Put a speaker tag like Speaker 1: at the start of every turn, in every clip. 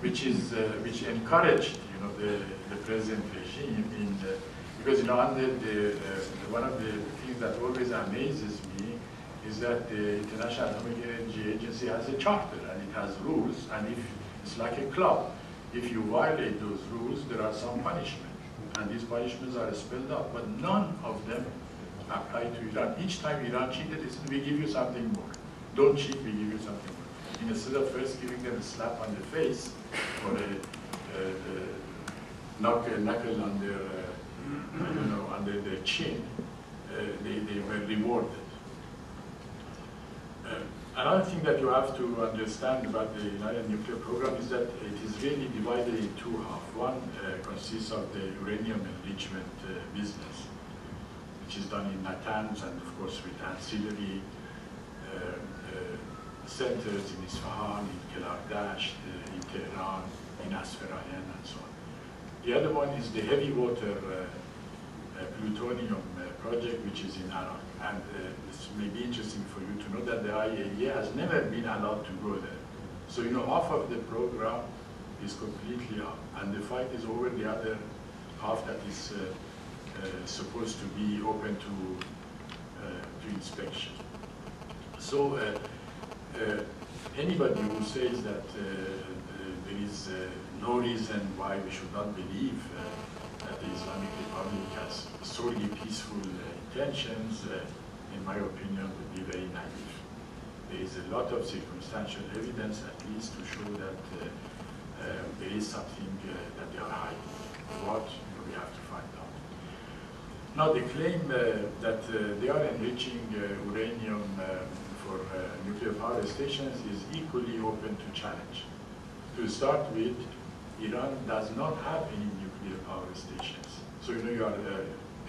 Speaker 1: which encouraged, the present regime because, under one of the things that always amazes me is that the International Atomic Energy Agency has a charter and it has rules, and if it's like a club, if you violate those rules, there are some punishments, and these punishments are spelled out, but none of them apply to Iran. Each time Iran cheated, they said, we give you something more. Don't cheat, we give you something more. Instead of first giving them a slap on the face or a knuckle on their, under their chin, they were rewarded. Another thing that you have to understand about the Iranian nuclear program is that it is really divided in two halves. One consists of the uranium enrichment business, which is done in Natanz and, of course, with ancillary centers in Isfahan, in Kelardasht, in Tehran, in Asfarayan, and so on. The other one is the heavy water plutonium project, which is in Iraq. And this may be interesting for you to know that the IAEA has never been allowed to go there. So, half of the program is completely out, and the fight is over the other half that is supposed to be open to inspection. So, anybody who says that there is no reason why we should not believe that the Islamic Republic has solely peaceful intentions, in my opinion, would be very naive. There is a lot of circumstantial evidence, at least, to show that there is something that they are hiding. What? We have to find out. Now, the claim that they are enriching uranium for nuclear power stations is equally open to challenge. To start with, Iran does not have any nuclear power stations. So, you are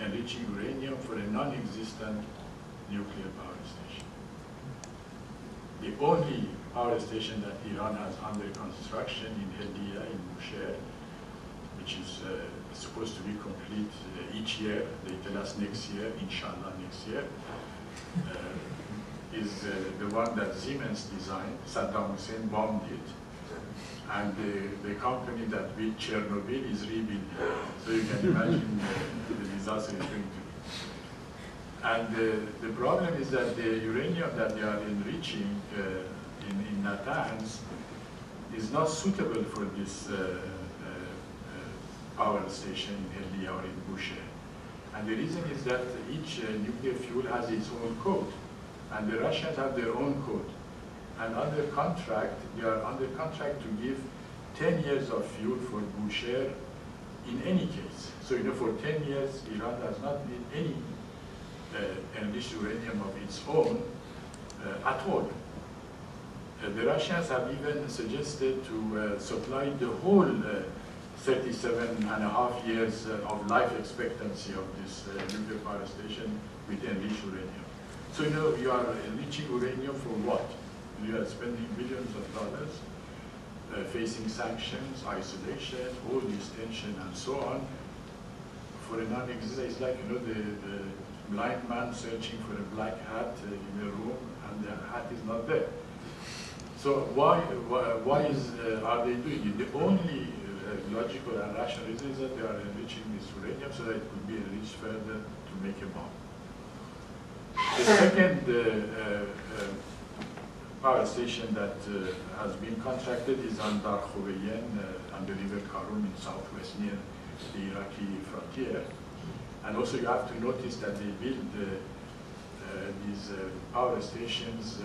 Speaker 1: enriching uranium for a non-existent nuclear power station. The only power station that Iran has under construction in Heldiya, in Bushehr, which is supposed to be complete each year, they tell us next year, inshallah next year, is the one that Siemens designed. Saddam Hussein bombed it. And the company that built Chernobyl is rebuilding. So you can imagine the disaster is going to be. And the problem is that the uranium that they are enriching in Natanz is not suitable for this power station in Heldiya or in Bushehr. And the reason is that each nuclear fuel has its own code. And the Russians have their own code. And under contract, they are under contract to give 10 years of fuel for Bushehr in any case. So, for 10 years, Iran does not need any enriched uranium of its own at all. The Russians have even suggested to supply the whole 37.5 years of life expectancy of this nuclear power station with enriched uranium. So, you are enriching uranium for what? You are spending billions of dollars, facing sanctions, isolation, all this tension, and so on. For a non-existent, it's like, the blind man searching for a black hat in a room, and the hat is not there. So why are they doing it? The only logical and rational reason is that they are enriching this uranium so that it could be enriched further to make a bomb. The second power station that has been contracted is on Darkhoveyen, on the river Karun in southwest near the Iraqi frontier. And also you have to notice that they build these power stations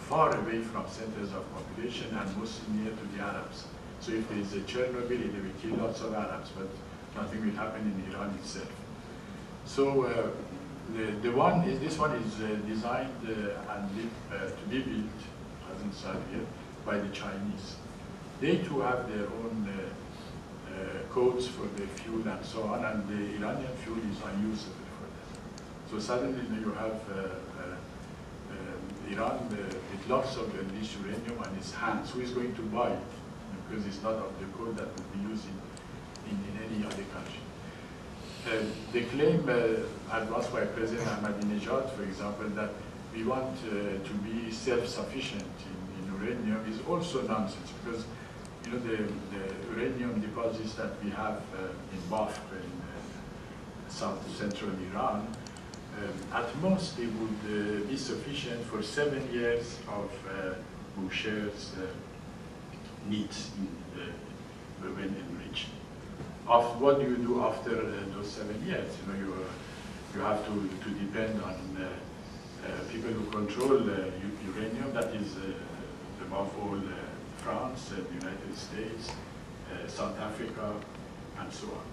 Speaker 1: far away from centers of population and mostly near to the Arabs. So if there is a Chernobyl, they will kill lots of Arabs, but nothing will happen in Iran itself. So this one is designed and to be built, hasn't started yet, by the Chinese. They too have their own codes for the fuel and so on, and the Iranian fuel is unusable for them. So suddenly you have Iran with lots of enriched uranium on its hands. Who is going to buy it? Because it's not of the code that would be used in any other country. The claim advanced by President Ahmadinejad, for example, that we want to be self-sufficient in uranium is also nonsense, because you know, the uranium deposits that we have in Bafq in south central Iran, at most it would be sufficient for 7 years of Boucher's needs when enriched. What do you do after those 7 years? You know, you have to depend on people who control uranium, that is above all France, the United States, South Africa, and so on.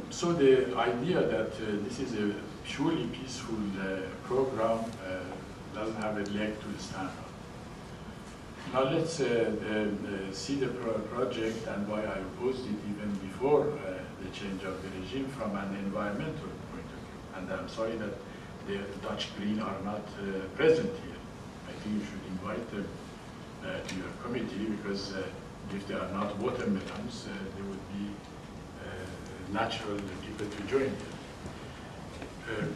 Speaker 1: So the idea that this is a purely peaceful program doesn't have a leg to stand on. Now let's see the project and why I opposed it even before the change of the regime from an environmental point of view. And I'm sorry that the Dutch Green are not present here. I think you should invite them to your committee, because if they are not watermelons, they would be natural people to join them.